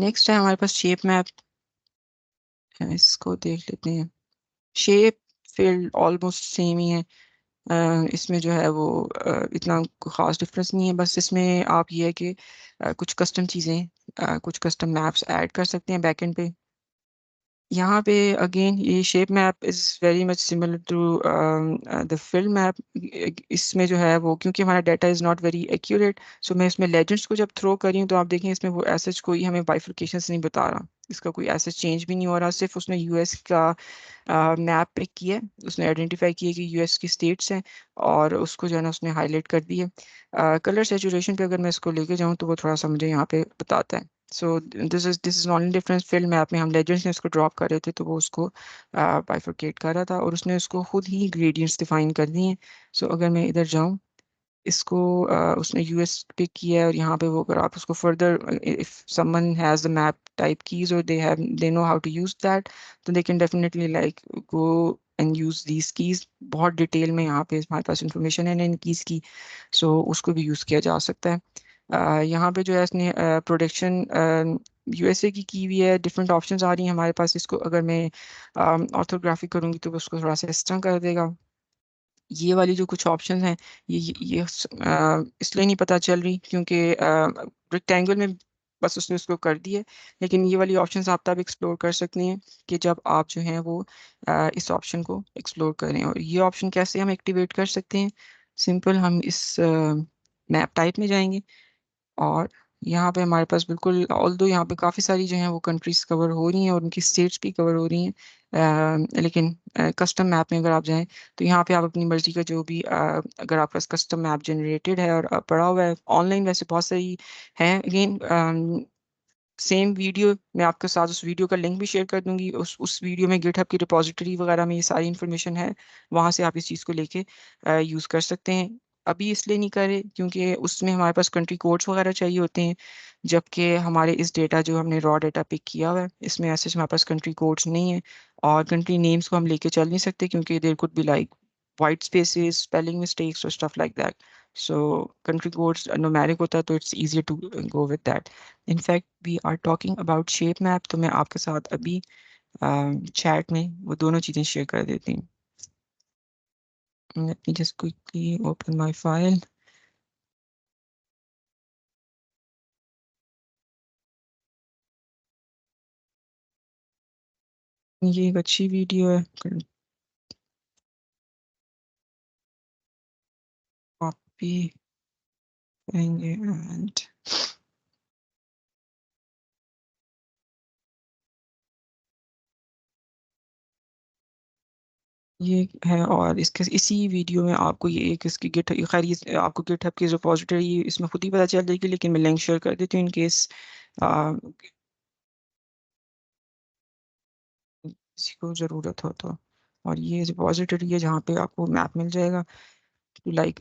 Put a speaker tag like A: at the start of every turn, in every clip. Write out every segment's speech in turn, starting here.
A: Next है हमारे पास shape map. इसको देख लेते हैं। शेप फील्ड ऑलमोस्ट सेम ही है। इसमें जो है वो इतना खास डिफरेंस नहीं है। बस इसमें आप ये है कि कुछ कस्टम चीज़ें, कुछ कस्टम मैप्स ऐड कर सकते हैं बैकएंड पे। यहाँ पे अगेन ये shape map is very much similar to the filled map. इसमें जो है वो क्योंकि हमारा data is not very accurate, so मैं इसमें लेजेंड्स को जब थ्रो कर रही हूँ तो आप देखें इसमें वो ऐसा कोई हमें बाइफर्केशंस नहीं बता रहा। इसका कोई ऐसा चेंज भी नहीं हो रहा। सिर्फ उसने यूएस का मैप पिक किया है। उसने आइडेंटिफाई किया कि यूएस की स्टेट्स हैं और उसको जो है ना उसने हाईलाइट कर दिया। कलर सेचुरेशन पे अगर मैं इसको लेके जाऊँ तो वो थोड़ा सा मुझे यहाँ पे बताता है। So this is only difference. Film map में हम लेजेंड्स ने उसको ड्रॉप कर रहे थे तो वो उसको बाइफरकेट कर रहा था और उसने उसको खुद ही ग्रेडियंट्स डिफाइन कर दिए हैं। सो अगर मैं इधर जाऊँ, इसको उसने यूएस पिक किया है और यहाँ पे वो अगर आप उसको further, if someone has the map type keys और they know how to use that, तो they can definitely like go and use these keys. बहुत डिटेल में यहाँ पे हमारे पास इंफॉर्मेशन है इन कीज की, सो उसको भी यूज़ किया जा सकता है। यहाँ पे जो है इसने प्रोडक्शन यूएसए की हुई है। डिफरेंट ऑप्शंस आ रही हैं हमारे पास। इसको अगर मैं ऑर्थोग्राफी करूँगी तो वो उसको थोड़ा सा इस तरह कर देगा। ये वाली जो कुछ ऑप्शंस हैं, ये इसलिए नहीं पता चल रही क्योंकि रेक्टेंगल में बस उसने उसको कर दिया। लेकिन ये वाली ऑप्शंस आप तब एक्सप्लोर कर सकते हैं कि जब आप जो हैं वो इस ऑप्शन को एक्सप्लोर करें। और ये ऑप्शन कैसे हम एक्टिवेट कर सकते हैं? सिंपल, हम इस मैप टाइप में जाएंगे और यहाँ पे हमारे पास बिल्कुल, ऑल्दो यहाँ पे काफ़ी सारी जो हैं वो कंट्रीज कवर हो रही हैं और उनकी स्टेट्स भी कवर हो रही हैं। लेकिन कस्टम मैप में अगर आप जाएं तो यहाँ पे आप अपनी मर्जी का जो भी अगर आपके पास कस्टम मैप जनरेटेड है और पड़ा हुआ है ऑनलाइन, वैसे बहुत सारी हैं। अगेन सेम वीडियो मैं आपके साथ उस वीडियो का लिंक भी शेयर कर दूंगी। उस वीडियो में गिटहब की रिपोजिटरी वगैरह में ये सारी इन्फॉर्मेशन है। वहाँ से आप इस चीज़ को लेके यूज़ कर सकते हैं। अभी इसलिए नहीं करे क्योंकि उसमें हमारे पास कंट्री कोड्स वगैरह चाहिए होते हैं, जबकि हमारे इस डेटा जो हमने रॉ डेटा पिक किया हुआ है इसमें ऐसे हमारे पास कंट्री कोड्स नहीं है। और कंट्री नेम्स को हम लेके चल नहीं सकते क्योंकि there could be like white spaces, spelling mistakes और stuff like that. So country codes numeric होता है तो it's easier to go with that. In fact we are talking about shape map, तो मैं आपके साथ अभी चैट में वो दोनों चीज़ें शेयर कर देती हूँ। Let me just quickly open my file. ये एक अच्छी वीडियो है। कॉपी करेंगे एंड ये है। और इसके इसी वीडियो में आपको ये एक इसकी गिट, खैर ये आपको गिटहब की रिपोजिटरी इसमें खुद ही पता चल जाएगी, लेकिन मैं लिंक शेयर कर देती हूँ इन केस किसी को ज़रूरत हो तो। और ये रिपोजिटरी है जहाँ पे आपको मैप मिल जाएगा to like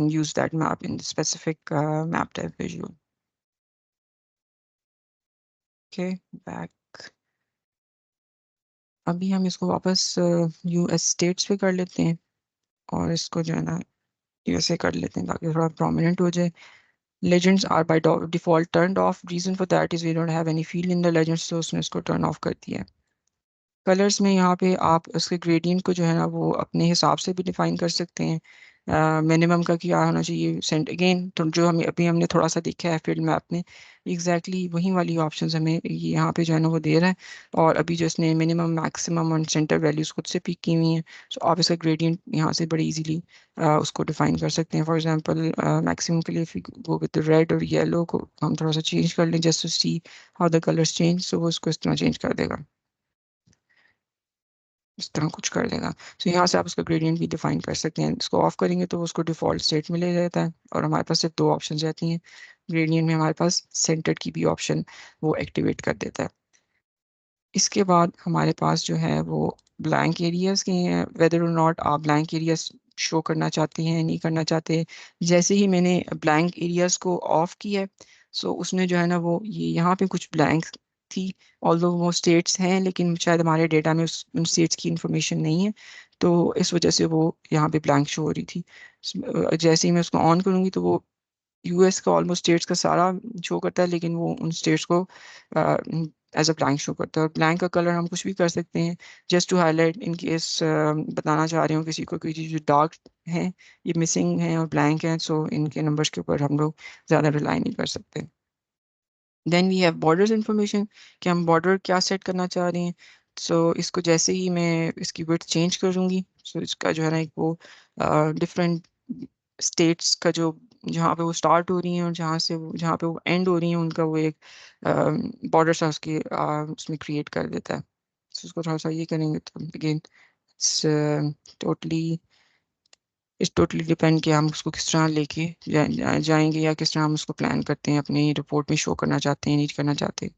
A: use that map in the specific map type visual. Okay, back। अभी हम इसको वापस यूएस स्टेट्स पे कर लेते हैं और इसको जो है ना यूएसए कर लेते हैं ताकि थोड़ा प्रोमिनेंट हो जाए। Legends are by default turned off. Reason for that is we don't have any field in the legends, so उसने इसको turn off कर दिया है। कलर्स में यहाँ पे आप उसके ग्रेडियंट को जो है ना वो अपने हिसाब से भी डिफाइन कर सकते हैं। मिनिमम का क्या होना चाहिए, सेंट अगेन तो जो हमें अभी हमने थोड़ा सा देखा है फील्ड मैप में, एग्जैक्टली वही वाली ऑप्शंस हमें ये यहाँ पे जो है ना वो दे रहा है। और अभी जो इसने मिनिमम मैक्सिमम और सेंटर वैल्यूज खुद से पिक की हुई हैं, सो आप इसका ग्रेडियंट यहाँ से बड़ी इजीली उसको डिफाइन कर सकते हैं। फॉर एग्जांपल मैक्सिमम के लिए गो विद रेड और येलो को हम थोड़ा सा चेंज कर लें just to see how the colours change, so वो इसको इस तरह चेंज कर देगा, इस तरह कुछ कर देगा। तो यहाँ से आप उसका ग्रेडियंट भी डिफाइन कर सकते हैं। इसको ऑफ करेंगे तो उसको डिफॉल्ट स्टेट में ले जाता है और हमारे पास सिर्फ दो ऑप्शन रहती हैं। ग्रेडियंट में हमारे पास सेंटर्ड की भी ऑप्शन वो एक्टिवेट कर देता है। इसके बाद हमारे पास जो है वो ब्लैंक एरियाज के हैं। वेदर और नॉट आप ब्लैंक एरियाज शो करना चाहते हैं नहीं करना चाहते। जैसे ही मैंने ब्लैंक एरियाज को ऑफ किया, सो उसने जो है ना वो ये यहाँ पे कुछ ब्लैंक थी, ऑल्दो वो स्टेट्स हैं लेकिन शायद हमारे डेटा में उन स्टेट्स की इंफॉर्मेशन नहीं है, तो इस वजह से वो यहाँ पे ब्लैंक शो हो रही थी। जैसे ही मैं उसको ऑन करूँगी तो वो यूएस का ऑलमोस्ट स्टेट्स का सारा शो करता है, लेकिन वो उन स्टेट्स को एज अ ब्लैंक शो करता है। और ब्लैंक का कलर हम कुछ भी कर सकते हैं, just to highlight in case बताना चाह रहे हो किसी को कि जो डार्क हैं ये मिसिंग हैं और ब्लैंक हैं, सो इनके नंबर्स के ऊपर हम लोग ज़्यादा रिलाई नहीं कर सकते। Then we have borders information, कि हम बॉर्डर क्या सेट करना चाह रहे हैं। सो इसको जैसे ही मैं इसकी विड्थ चेंज करूँगी, सो इसका जो है ना एक वो डिफरेंट स्टेट्स का जो जहाँ पे वो स्टार्ट हो रही हैं और जहाँ पे वो एंड हो रही हैं उनका वो एक बॉर्डर सा उसके उसमें क्रिएट कर देता है। So उसको थोड़ा सा ये करेंगे तो again it's totally it's totally depend कि हम उसको किस तरह लेके जाएंगे या किस तरह हम उसको प्लान करते हैं, अपनी रिपोर्ट में शो करना चाहते हैं नहीं करना चाहते।